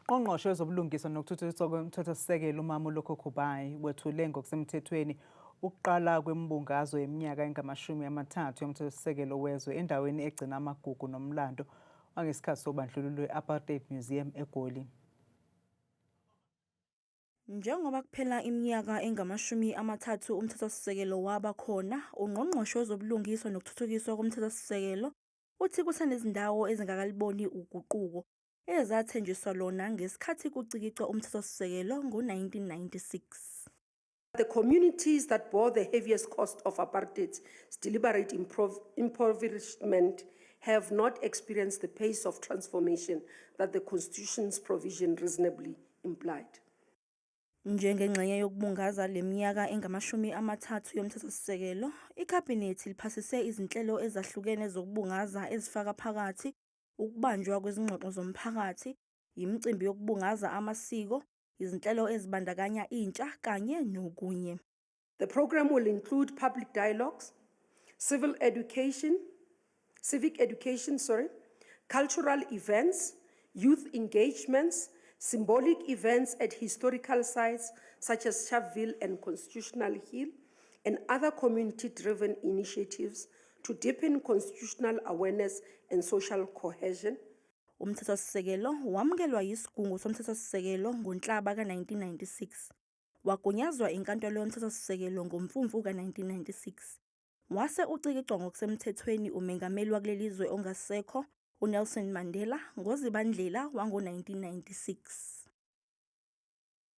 Ungqongqoshe wezobulungiswa nokuthuthukiswa komthethosisekelo uMamulo Kubayi wethule ngokusemthethweni ukuqala kwembungazo yeminyaka engamashumi-30 yomthethosisekelo wezwe endaweni egcina amagugu nomlando wangesikhathi sobandlululo e-Apartheid Museum eGoli. Njengoba kuphela iminyaka engamashumi-30 umthethosisekelo waba khona, ungqongqoshe wezobulungiswa nokuthuthukiswa komthethosisekelo uthi kusenezindawo ezingakaliboni uguquko ezathenjiswa lona ngesikhathi kucikicwa umthethosisekelo ngo-1996. The communities that bore the heaviest cost of apartheid's deliberate impoverishment have not experienced the pace of transformation that the Constitution's provision reasonably implied. Njengengxenye yokubungaza leminyaka engamashumi-30 yomthethosisekelo, ikhabhinethi liphasise izinhlelo ezahlukene zokubungaza ezifaka phakathi ukubanjwa kwezingxoxo zomphakathi, imicimbi yokubungaza amasiko, izinhlelo ezibandakanya intsha kanye nokunye. The program will include public dialogues, civic education, cultural events, youth engagements, symbolic events at historical sites such as Sharpeville and Constitutional Hill, and other community-driven initiatives to deepen constitutional awareness and social cohesion. Umthethosisekelo wamukelwa yisigungu somthethosisekelo ngoNhlaba ka-1996. Wagunyazwa inkantolo yomthethosisekelo ngoMfumfu ka-1996. Wase ucikicwa ngokusemthethweni umengameli wakuleli zwe ongasekho uNelson Mandela ngoZibandlela wango-1996.